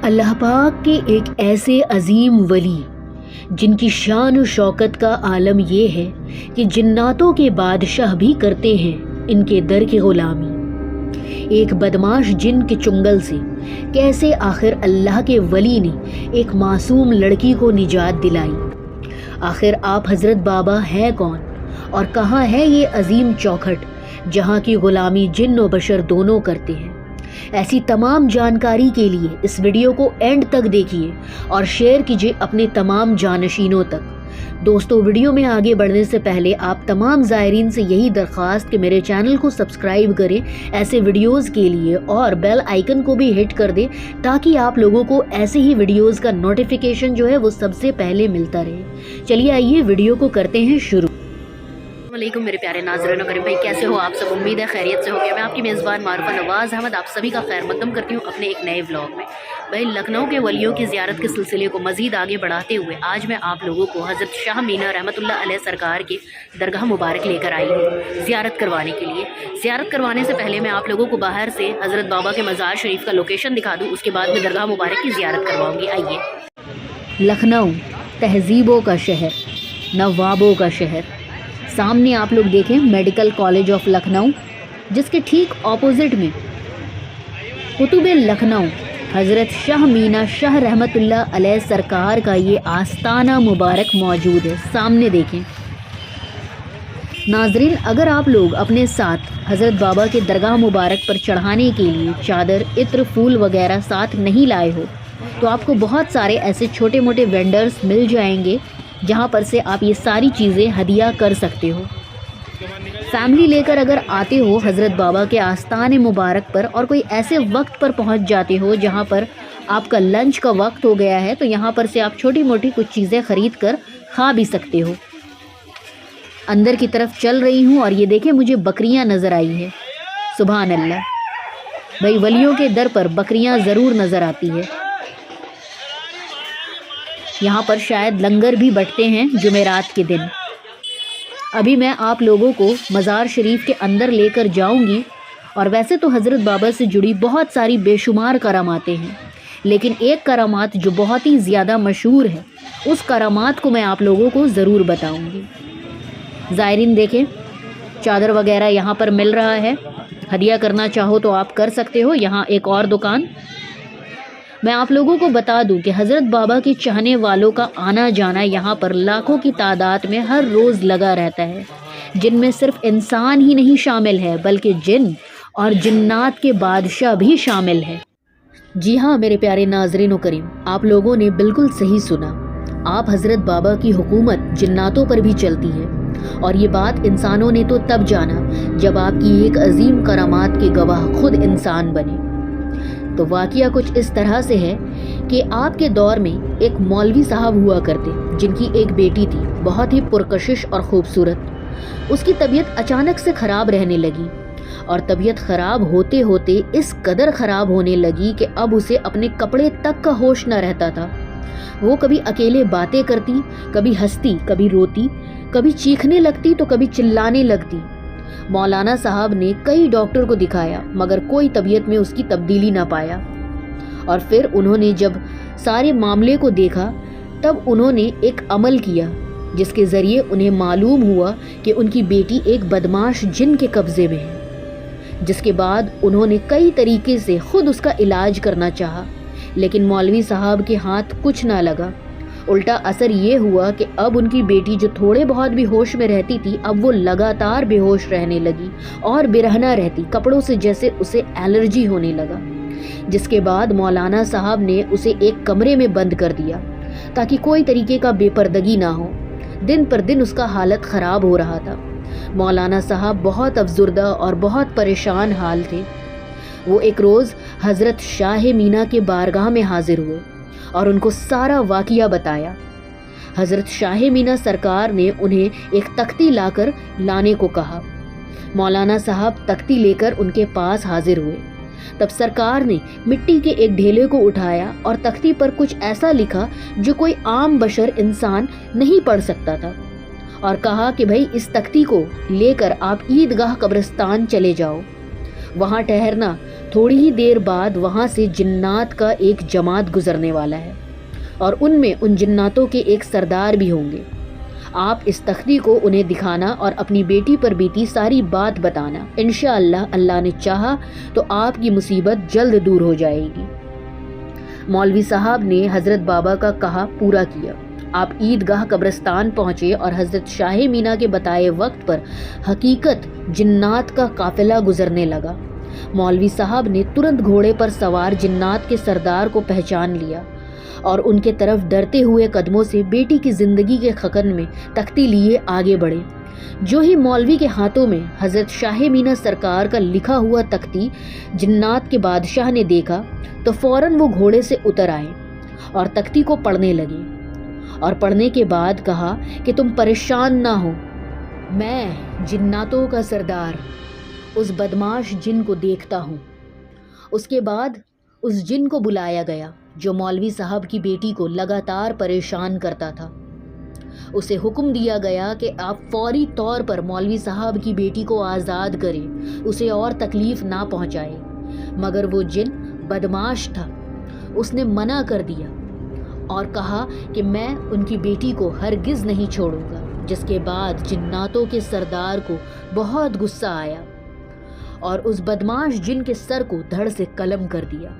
اللہ پاک کے ایک ایسے عظیم ولی جن کی شان و شوکت کا عالم یہ ہے کہ جناتوں کے بادشاہ بھی کرتے ہیں ان کے در کی غلامی۔ ایک بدماش جن کے چنگل سے کیسے آخر اللہ کے ولی نے ایک معصوم لڑکی کو نجات دلائی؟ آخر آپ حضرت بابا ہے کون اور کہاں ہے یہ عظیم چوکھٹ جہاں کی غلامی جن و بشر دونوں کرتے ہیں؟ ایسی تمام جانکاری کے لیے اس ویڈیو کو اینڈ تک دیکھیے اور شیئر کیجیے اپنے تمام جانشینوں تک۔ دوستو، ویڈیو میں آگے بڑھنے سے پہلے آپ تمام زائرین سے یہی درخواست کہ میرے چینل کو سبسکرائب کریں ایسے ویڈیوز کے لیے اور بیل آئیکن کو بھی ہٹ کر دیں تاکہ آپ لوگوں کو ایسے ہی ویڈیوز کا نوٹیفیکیشن جو ہے وہ سب سے پہلے ملتا رہے۔ چلیے آئیے ویڈیو کو کرتے ہیں شروع۔ السلام علیکم میرے پیارے ناظرین و کریم بھائی، کیسے ہو آپ سب؟ امید ہے خیریت سے ہو گیا۔ میں آپ کی میزبان معروفہ نواز احمد آپ سبھی کا خیر مقدم کرتی ہوں اپنے ایک نئے ولاگ میں۔ بھائی، لکھنؤ کے ولیوں کی زیارت کے سلسلے کو مزید آگے بڑھاتے ہوئے آج میں آپ لوگوں کو حضرت شاہ مینا رحمۃ اللہ علیہ سرکار کے درگاہ مبارک لے کر آئی ہوں زیارت کروانے کے لیے۔ زیارت کروانے سے پہلے میں آپ لوگوں کو باہر سے حضرت بابا کے مزار شریف کا لوکیشن دکھا دوں، اس کے بعد میں درگاہ مبارک کی زیارت کرواؤں گی۔ آئیے۔ لکھنؤ تہذیبوں کا شہر، نوابوں کا شہر۔ سامنے آپ لوگ دیکھیں میڈیکل کالج آف لکھنؤ، جس کے ٹھیک اپوزٹ میں قطب لکھنؤ حضرت شاہ مینا شاہ رحمۃ اللہ علیہ سرکار کا یہ آستانہ مبارک موجود ہے۔ سامنے دیکھیں ناظرین، اگر آپ لوگ اپنے ساتھ حضرت بابا کے درگاہ مبارک پر چڑھانے کے لیے چادر، عطر، پھول وغیرہ ساتھ نہیں لائے ہو تو آپ کو بہت سارے ایسے چھوٹے موٹے وینڈرز مل جائیں گے جہاں پر سے آپ یہ ساری چیزیں ہدیہ کر سکتے ہو۔ فیملی لے کر اگر آتے ہو حضرت بابا کے آستان مبارک پر اور کوئی ایسے وقت پر پہنچ جاتے ہو جہاں پر آپ کا لنچ کا وقت ہو گیا ہے تو یہاں پر سے آپ چھوٹی موٹی کچھ چیزیں خرید کر کھا بھی سکتے ہو۔ اندر کی طرف چل رہی ہوں اور یہ دیکھیں مجھے بکریاں نظر آئی ہے۔ سبحان اللہ، بھائی ولیوں کے در پر بکریاں ضرور نظر آتی ہے۔ یہاں پر شاید لنگر بھی بٹتے ہیں جمعرات کے دن۔ ابھی میں آپ لوگوں کو مزار شریف کے اندر لے کر جاؤں گی، اور ویسے تو حضرت بابا سے جڑی بہت ساری بے شمار کراماتیں ہیں، لیکن ایک کرامات جو بہت ہی زیادہ مشہور ہے اس کرامات کو میں آپ لوگوں کو ضرور بتاؤں گی۔ زائرین دیکھیں چادر وغیرہ یہاں پر مل رہا ہے، ہدیہ کرنا چاہو تو آپ کر سکتے ہو۔ یہاں ایک اور دکان، میں آپ لوگوں کو بتا دوں کہ حضرت بابا کے چاہنے والوں کا آنا جانا یہاں پر لاکھوں کی تعداد میں ہر روز لگا رہتا ہے، جن میں صرف انسان ہی نہیں شامل ہے بلکہ جن اور جنات کے بادشاہ بھی شامل ہے۔ جی ہاں میرے پیارے ناظرین و کریم، آپ لوگوں نے بالکل صحیح سنا۔ آپ حضرت بابا کی حکومت جناتوں پر بھی چلتی ہے، اور یہ بات انسانوں نے تو تب جانا جب آپ کی ایک عظیم کرامات کے گواہ خود انسان بنے۔ تو واقعہ کچھ اس طرح سے ہے کہ آپ کے دور میں ایک مولوی صاحب ہوا کرتے جن کی ایک بیٹی تھی بہت ہی پرکشش اور خوبصورت۔ اس کی طبیعت اچانک سے خراب رہنے لگی، اور طبیعت خراب ہوتے ہوتے اس قدر خراب ہونے لگی کہ اب اسے اپنے کپڑے تک کا ہوش نہ رہتا تھا۔ وہ کبھی اکیلے باتیں کرتی، کبھی ہنستی، کبھی روتی، کبھی چیخنے لگتی تو کبھی چلانے لگتی۔ مولانا صاحب نے کئی ڈاکٹر کو دکھایا مگر کوئی طبیعت میں اس کی تبدیلی نہ پایا، اور پھر انہوں نے جب سارے معاملے کو دیکھا تب انہوں نے ایک عمل کیا جس کے ذریعے انہیں معلوم ہوا کہ ان کی بیٹی ایک بدماش جن کے قبضے میں ہے، جس کے بعد انہوں نے کئی طریقے سے خود اس کا علاج کرنا چاہا، لیکن مولوی صاحب کے ہاتھ کچھ نہ لگا۔ الٹا اثر یہ ہوا کہ اب ان کی بیٹی جو تھوڑے بہت بھی ہوش میں رہتی تھی اب وہ لگاتار بے ہوش رہنے لگی اور برہنہ رہتی، کپڑوں سے جیسے اسے الرجی ہونے لگا، جس کے بعد مولانا صاحب نے اسے ایک کمرے میں بند کر دیا تاکہ کوئی طریقے کا بے پردگی نہ ہو۔ دن پر دن اس کا حالت خراب ہو رہا تھا۔ مولانا صاحب بہت افسردہ اور بہت پریشان حال تھے۔ وہ ایک روز حضرت شاہ مینا کے بارگاہ میں حاضر ہوئے اور ان کو سارا واقعہ بتایا۔ حضرت شاہ مینا سرکار نے انہیں ایک تختی لا کر لانے کو کہا۔ مولانا صاحب تختی لے کر ان کے پاس حاضر ہوئے۔ تب سرکار نے مٹی کے ایک ڈھیلے کو اٹھایا اور تختی پر کچھ ایسا لکھا جو کوئی عام بشر انسان نہیں پڑھ سکتا تھا، اور کہا کہ بھائی اس تختی کو لے کر آپ عیدگاہ قبرستان چلے جاؤ۔ وہاں ٹھہرنا، تھوڑی ہی دیر بعد وہاں سے جنات کا ایک جماعت گزرنے والا ہے اور ان میں ان جناتوں کے ایک سردار بھی ہوں گے۔ آپ اس تختی کو انہیں دکھانا اور اپنی بیٹی پر بیتی ساری بات بتانا۔ انشاءاللہ اللہ نے چاہا تو آپ کی مصیبت جلد دور ہو جائے گی۔ مولوی صاحب نے حضرت بابا کا کہا پورا کیا۔ آپ عیدگاہ قبرستان پہنچے اور حضرت شاہ مینا کے بتائے وقت پر حقیقت جنات کا قافلہ گزرنے لگا۔ مولوی صاحب نے ترنت گھوڑے پر سوار جنات کے سردار کو پہچان لیا اور ان کے طرف ڈرتے ہوئے قدموں سے بیٹی کی زندگی کے خکن میں تختی لیے آگے بڑھے۔ جو ہی مولوی کے ہاتھوں میں حضرت شاہ مینا سرکار کا لکھا ہوا تختی جنات کے بادشاہ نے دیکھا تو فوراً وہ گھوڑے سے اتر آئے اور تختی کو پڑھنے لگے اور پڑھنے کے بعد کہا کہ تم پریشان نہ ہو، میں جناتوں کا سردار اس بدماش جن کو دیکھتا ہوں۔ اس کے بعد اس جن کو بلایا گیا جو مولوی صاحب کی بیٹی کو لگاتار پریشان کرتا تھا۔ اسے حکم دیا گیا کہ آپ فوری طور پر مولوی صاحب کی بیٹی کو آزاد کریں، اسے اور تکلیف نہ پہنچائے، مگر وہ جن بدماش تھا، اس نے منع کر دیا اور کہا کہ میں ان کی بیٹی کو ہرگز نہیں چھوڑوں گا، جس کے بعد جناتوں کے سردار کو بہت غصہ آیا اور اس بدماش جن کے سر کو دھڑ سے قلم کر دیا۔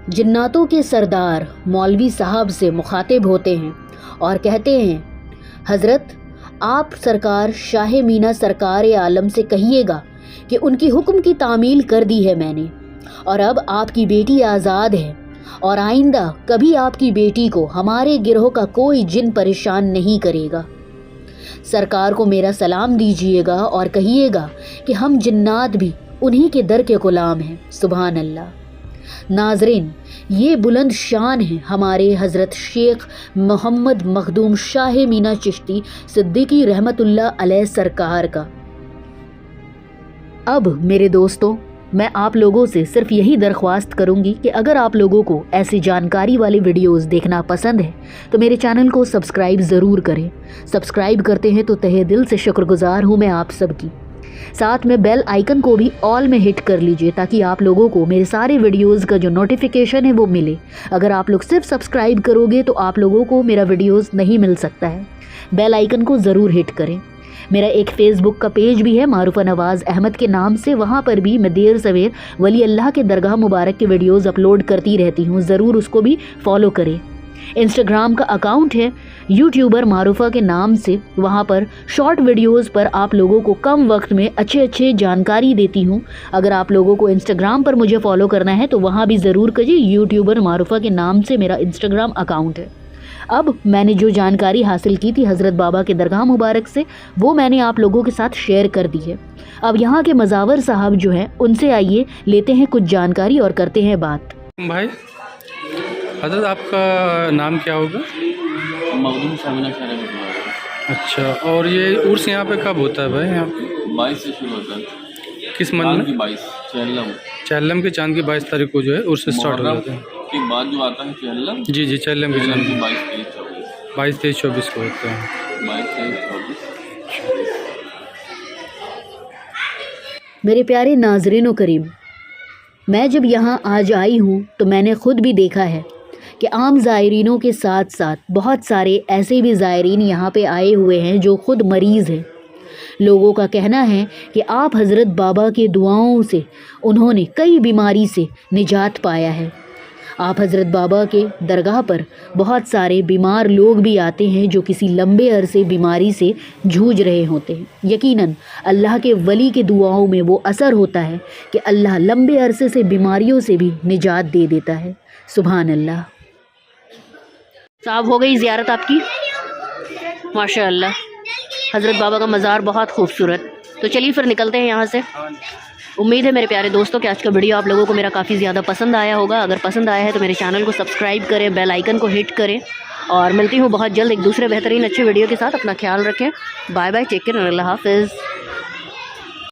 جناتوں کے سردار مولوی صاحب سے مخاطب ہوتے ہیں اور کہتے ہیں، حضرت آپ سرکار شاہ مینا سرکار عالم سے کہیے گا کہ ان کی حکم کی تعمیل کر دی ہے میں نے، اور اب آپ کی بیٹی آزاد ہے اور آئندہ کبھی آپ کی بیٹی کو ہمارے گروہ کا کوئی جن پریشان نہیں کرے گا۔ سرکار کو میرا سلام دیجیے گا اور کہیے گا کہ ہم جنات بھی انہی کے در کے غلام ہیں۔ سبحان اللہ۔ ناظرین، یہ بلند شان ہے ہمارے حضرت شیخ محمد مخدوم شاہ مینا چشتی صدیقی رحمت اللہ علیہ سرکار کا۔ اب میرے دوستوں، میں آپ لوگوں سے صرف یہی درخواست کروں گی کہ اگر آپ لوگوں کو ایسی جانکاری والی ویڈیوز دیکھنا پسند ہے تو میرے چینل کو سبسکرائب ضرور کریں۔ سبسکرائب کرتے ہیں تو تہہ دل سے شکر گزار ہوں میں آپ سب کی۔ ساتھ میں بیل آئیکن کو بھی آل میں ہٹ کر لیجئے تاکہ آپ لوگوں کو میرے سارے ویڈیوز کا جو نوٹیفیکیشن ہے وہ ملے۔ اگر آپ لوگ صرف سبسکرائب کرو گے تو آپ لوگوں کو میرا ویڈیوز نہیں مل سکتا ہے۔ بیل آئیکن کو ضرور ہٹ کریں۔ میرا ایک فیس بک کا پیج بھی ہے معروفہ نواز احمد کے نام سے، وہاں پر بھی میں دیر سویر ولی اللہ کے درگاہ مبارک کے ویڈیوز اپلوڈ کرتی رہتی ہوں، ضرور اس کو بھی فالو کریں۔ انسٹاگرام کا اکاؤنٹ ہے یوٹیوبر معروفہ کے نام سے، وہاں پر شارٹ ویڈیوز پر آپ لوگوں کو کم وقت میں اچھے جانکاری دیتی ہوں۔ اگر آپ لوگوں کو انسٹاگرام پر مجھے فالو کرنا ہے تو وہاں بھی ضرور کیجیے، یوٹیوبر معروفہ کے نام سے میرا انسٹاگرام اکاؤنٹ ہے۔ اب میں نے جو جانکاری حاصل کی تھی حضرت بابا کے درگاہ مبارک سے وہ میں نے آپ لوگوں کے ساتھ شیئر کر دی ہے۔ اب یہاں کے مزاور صاحب جو ہیں ان سے آئیے لیتے ہیں کچھ جانکاری اور کرتے ہیں بات۔ بھائی حضرت آپ کا نام کیا ہوگا؟ مخدوم شاہ مینا شرح۔ اچھا، اور یہ عرس یہاں پہ کب ہوتا ہے بھائی؟ یہاں پہ 22 سے شروع ہوتا ہے۔ کس منتھ میں؟ 22 چہلم۔ چہلم کے چاند کی 22 تاریخ کو جو ہے عرس اسٹارٹ ہو جاتا ہے۔ کے بعد جو آتا ہے چہلم، جی چہلم کے چاند 22 23 24 22 23 24 کو ہوتا ہے۔ 22 23 24۔ میرے پیارے ناظرین و کریم، میں جب یہاں آج آئی ہوں تو میں نے خود بھی دیکھا ہے کہ عام زائرینوں کے ساتھ ساتھ بہت سارے ایسے بھی زائرین یہاں پہ آئے ہوئے ہیں جو خود مریض ہیں۔ لوگوں کا کہنا ہے کہ آپ حضرت بابا کے دعاؤں سے انہوں نے کئی بیماری سے نجات پایا ہے۔ آپ حضرت بابا کے درگاہ پر بہت سارے بیمار لوگ بھی آتے ہیں جو کسی لمبے عرصے بیماری سے جھوج رہے ہوتے ہیں۔ یقیناً اللہ کے ولی کے دعاؤں میں وہ اثر ہوتا ہے کہ اللہ لمبے عرصے سے بیماریوں سے بھی نجات دے دیتا ہے۔ سبحان اللہ۔ صاحب ہو گئی زیارت آپ کی؟ ماشاء اللہ، حضرت بابا کا مزار بہت خوبصورت۔ تو چلیے پھر نکلتے ہیں یہاں سے۔ امید ہے میرے پیارے دوستوں کہ آج کا ویڈیو آپ لوگوں کو میرا کافی زیادہ پسند آیا ہوگا۔ اگر پسند آیا ہے تو میرے چینل کو سبسکرائب کریں، بیل آئیکن کو ہٹ کریں، اور ملتی ہوں بہت جلد ایک دوسرے بہترین اچھے ویڈیو کے ساتھ۔ اپنا خیال رکھیں۔ بائے بائے، ٹیک کیئر، اللہ حافظ۔